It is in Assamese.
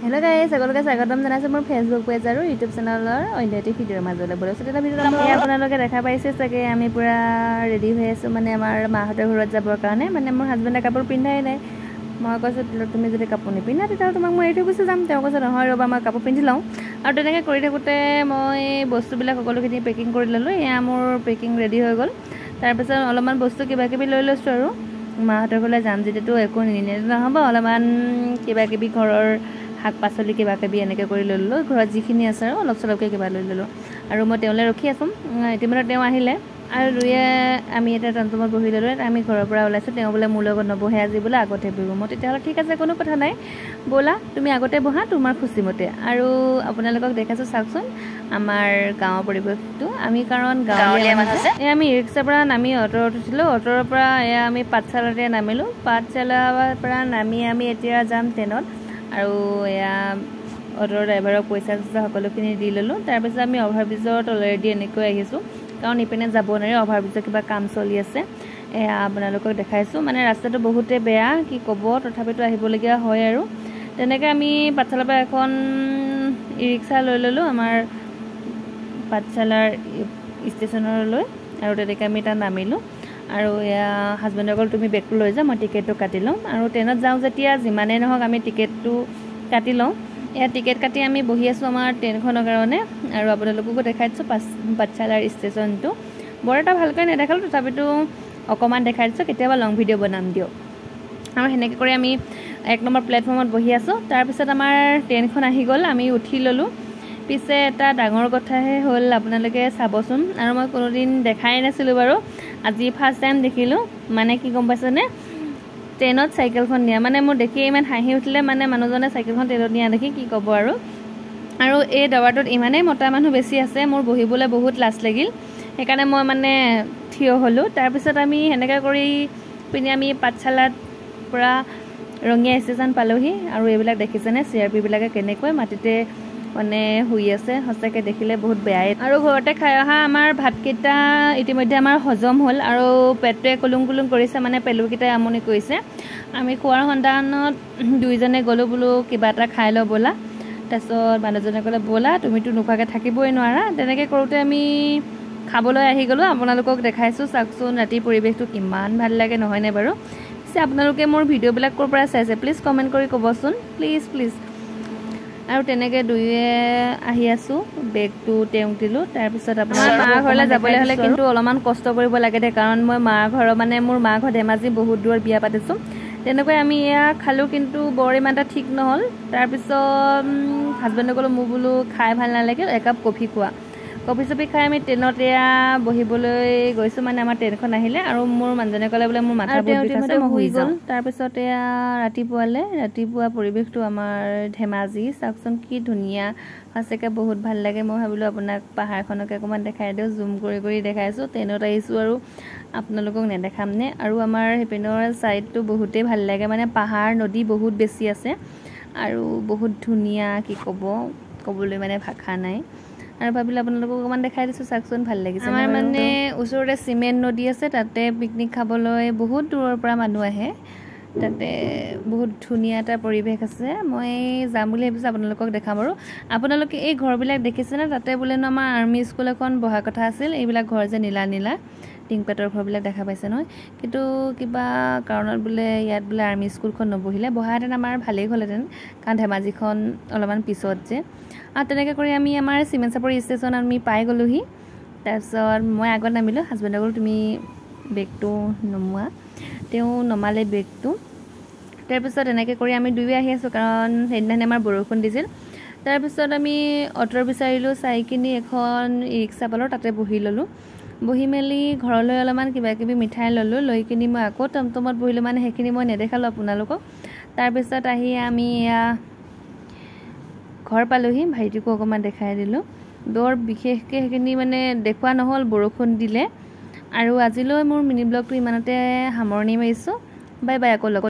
हेलो गाइस সকলোকে স্বাগতম জনাইছো মোৰ ফেসবুক পেজ আৰু ইউটিউব চেনেলৰ অন্যটি ভিডিঅ'ৰ মাজলৈ বলছো এটা ভিডিঅ' আমি আপোনালোকে দেখা পাইছে চাগে আমি পুৰা ৰেডি হৈ আছো মানে আমাৰ মাহঁতৰ ঘৰত যাবৰ কাৰণে মানে মোৰ হাজবেণ্ডে কাপোৰ পিন্ধাই নাই মই কৈছো তুমি যদি কাপোৰ নিপিন্ধা তেতিয়া তোমাক মই এৰি গুচি যাম তেওঁ কৈছে নহয় ৰবা মই কাপোৰ পিন্ধি লওঁ আৰু তেনেকৈ কৰি থাকোতে মই বস্তুবিলাক সকলোখিনি পেকিং কৰি ললো এয়া মোৰ পেকিং ৰেডি হৈ গ'ল তাৰ পিছত অলপমান বস্তু কিবা কিবি লৈ লৈছো আৰু মাহঁতৰ ঘৰলৈ যাম যেতিয়াতো একো নিনিলে নহ'ব অলপমান কিবা কিবি ঘৰৰ শাক পাচলি কিবা কিবি এনেকৈ কৰি লৈ ললো ঘৰত যিখিনি আছে আৰু অলপ চলপকৈ কিবা লৈ ললো আৰু মই তেওঁলৈ ৰখি আছো ইতিমধ্যে তেওঁ আহিলে আৰু দুয়ে আমি এটা টমটমত বহি ললো আমি ঘৰৰ পৰা ওলাইছো তেওঁ বোলে মোৰ লগত নবহে আজি বোলে আগতে বহিব মই তেতিয়াহ'লে ঠিক আছে কোনো কথা নাই ব'লা তুমি আগতে বহা তোমাৰ খুচিমতে আৰু আপোনালোকক দেখাইছো চাওকচোন আমাৰ গাঁৱৰ পৰিৱেশটো আমি কাৰণ গাঁৱলীয়া মানুহ আছে আমি ৰিক্সাৰ পৰা নামি অ'টোত উঠিছিলো অ'টোৰ পৰা আমি পাঠশালাতে নামিলো পাঠশালাৰ পৰা নামি আমি এতিয়া যাম ট্ৰেইনত আৰু এয়া অ'টোৰ ড্ৰাইভাৰক পইচা সকলোখিনি দি ললো তাৰপিছত আমি অভাৰব্ৰিজত অলৰেডি এনেকৈ আহিছোঁ কাৰণ ইপিনে যাব নোৱাৰি অভাৰব্ৰিজত কিবা কাম চলি আছে এয়া আপোনালোকক দেখাইছোঁ মানে ৰাস্তাটো বহুতে বেয়া কি ক'ব তথাপিতো আহিবলগীয়া হয় আৰু তেনেকৈ আমি পাঠশালাৰ পৰা এখন ই ৰিক্সা লৈ ল'লোঁ আমাৰ পাঠশালাৰ ষ্টেচনলৈ আৰু তেনেকৈ আমি তাত নামিলোঁ আৰু এয়া হাজবেণ্ডৰ ক'ল তুমি বেগটো লৈ যা মই টিকেটটো কাটি ল'ম আৰু ট্ৰেইনত যাওঁ যেতিয়া যিমানেই নহওক আমি টিকেটটো কাটি লওঁ এয়া টিকেট কাটি আমি বহি আছোঁ আমাৰ ট্ৰেইনখনৰ কাৰণে আৰু আপোনালোককো দেখাই দিছোঁ পাঠশালাৰ ষ্টেচনটো বৰ এটা ভালকৈ নেদেখালোঁ তথাপিতো অকণমান দেখাই দিছোঁ কেতিয়াবা লং ভিডিঅ' বনাম দিয়ক আৰু সেনেকৈ কৰি আমি 1 নম্বৰ প্লেটফৰ্মত বহি আছোঁ তাৰপিছত আমাৰ ট্ৰেইনখন আহি গ'ল আমি উঠি ল'লোঁ পিছে এটা ডাঙৰ কথাহে হ'ল আপোনালোকে চাবচোন আৰু মই কোনোদিন দেখাই নাছিলোঁ বাৰু আজি ফাৰ্ষ্ট টাইম দেখিলোঁ মানে কি গম পাইছেনে ট্ৰেইনত চাইকেলখন নিয়া মানে মোৰ দেখি ইমান হাঁহি উঠিলে মানে মানুহজনে চাইকেলখন ট্ৰেইনত নিয়া দেখি কি ক'ব আৰু এই দবাটোত ইমানেই মতা মানুহ বেছি আছে মোৰ বহিবলৈ বহুত লাজ লাগিল সেইকাৰণে মই মানে থিয় হ'লোঁ তাৰপিছত আমি সেনেকৈ কৰি পিনি আমি পাঠশালাত পৰা ৰঙিয়া ষ্টেচন পালোহি আৰু এইবিলাক দেখিছেনে CRP-বিলাকে কেনেকৈ মাটিতে মানে শুই আছে সঁচাকৈ দেখিলে বহুত বেয়াই আৰু ঘৰতে খাই অহা আমাৰ ভাতকেইটা ইতিমধ্যে আমাৰ হজম হ'ল আৰু পেটটোৱে কুলুং কুলুং কৰিছে মানে পেলুকেইটাই আমনি কৰিছে আমি খোৱাৰ সন্ধানত দুইজনে গ'লোঁ বোলো কিবা এটা খাই লওঁ ব'লা তাৰপিছত মানুহজনে ক'লে ব'লা তুমিতো নোখোৱাকৈ থাকিবই নোৱাৰা তেনেকৈ কৰোঁতে আমি খাবলৈ আহি গ'লোঁ আপোনালোকক দেখাইছোঁ চাওকচোন ৰাতিৰ পৰিৱেশটো কিমান ভাল লাগে নহয়নে বাৰু পিছে আপোনালোকে মোৰ ভিডিঅ'বিলাক ক'ৰ পৰা চাইছে প্লিজ কমেণ্ট কৰি ক'বচোন প্লিজ আৰু তেনেকৈ দুয়ে আহি আছোঁ বেগটো তেওঁ দিলোঁ তাৰপিছত আপোনাৰ মাৰ ঘৰলৈ যাবলৈ হ'লে কিন্তু অলপমান কষ্ট কৰিব লাগে দে কাৰণ মই মাৰ ঘৰৰ মানে মোৰ মা ঘৰ ধেমাজি বহুত দূৰত বিয়া পাতিছোঁ তেনেকৈ আমি এয়া খালোঁ কিন্তু বৰ ইমান এটা ঠিক নহ'ল তাৰপিছত হাজবেণ্ডে ক'লোঁ মোৰ বোলো খাই ভাল নালাগে একাপ কফি খোৱা কফি চফি খাই আমি ট্ৰেইনত এয়া বহিবলৈ গৈছোঁ মানে আমাৰ ট্ৰেইনখন আহিলে আৰু মোৰ মানুহজনে ক'লে বোলে মোৰ মাথা বহুত বিষাইছে মই শুই যাওঁ তাৰপিছত এয়া ৰাতিপুৱা পৰিৱেশটো আমাৰ ধেমাজি চাওকচোন কি ধুনীয়া সঁচাকৈ বহুত ভাল লাগে মই ভাবিলোঁ আপোনাক পাহাৰখনকে অকণমান দেখাই দিওঁ জুম কৰি দেখাইছোঁ ট্ৰেইনত আহিছোঁ আৰু আপোনালোকক নেদেখামনে আৰু আমাৰ সেইপিনৰ ছাইডটো বহুতেই ভাল লাগে মানে পাহাৰ নদী বহুত বেছি আছে আৰু বহুত ধুনীয়া কি ক'বলৈ মানে ভাষা নাই আৰু ভাবিলোঁ আপোনালোকক অকণমান দেখাই দিছোঁ চাওকচোন ভাল লাগিছে আমাৰ মানে ওচৰতে চিমেণ্ট নদী আছে তাতে পিকনিক খাবলৈ বহুত দূৰৰ পৰা মানুহ আহে তাতে বহুত ধুনীয়া এটা পৰিৱেশ আছে মই যাম বুলি ভাবিছোঁ আপোনালোকক দেখাম আৰু আপোনালোকে এই ঘৰবিলাক দেখিছেনে তাতে বোলেনো আমাৰ আৰ্মি স্কুল এখন বহা কথা আছিল এইবিলাক ঘৰ যে নীলা টিংপাতৰ ঘৰবিলাক দেখা পাইছে নহয় কিন্তু কিবা কাৰণত বোলে ইয়াত বোলে আৰ্মি স্কুলখন নবহিলে বহাহেঁতেন আমাৰ ভালেই হ'লহেঁতেন কাৰণ ধেমাজিখন অলপমান পিছত যে আৰু তেনেকৈ কৰি আমি আমাৰ চিমেণ্ট চাপৰি ষ্টেচন আমি পাই গ'লোহি তাৰপিছত মই আগত নামিলোঁ হাজবেণ্ডক ক'লোঁ তুমি বেগটো নমোৱা তেওঁ নমালে বেগটো তাৰপিছত এনেকৈ কৰি আমি দুয়ো আহি আছোঁ কাৰণ সেইদিনাখনি আমাৰ বৰষুণ দিছিল তাৰপিছত আমি অ'টো বিচাৰিলোঁ চাই কিনি এখন ই ৰিক্সা পালোঁ তাতে বহি ল'লোঁ বহি মেলি ঘৰলৈ অলপমান কিবা কিবি মিঠাই ল'লোঁ লৈ কিনি মই আকৌ টমটমত বহিলোঁ মানে সেইখিনি মই নেদেখালোঁ আপোনালোকক তাৰপিছত আহি আমি এয়া ঘৰ পালোহি ভাইটিকো অকণমান দেখাই দিলোঁ বৰ বিশেষকৈ সেইখিনি মানে দেখুওৱা নহ'ল বৰষুণ দিলে আৰু আজিলৈ মোৰ মিনি ব্লগটো ইমানতে সামৰণি মাৰিছোঁ বাই আকৌ লগত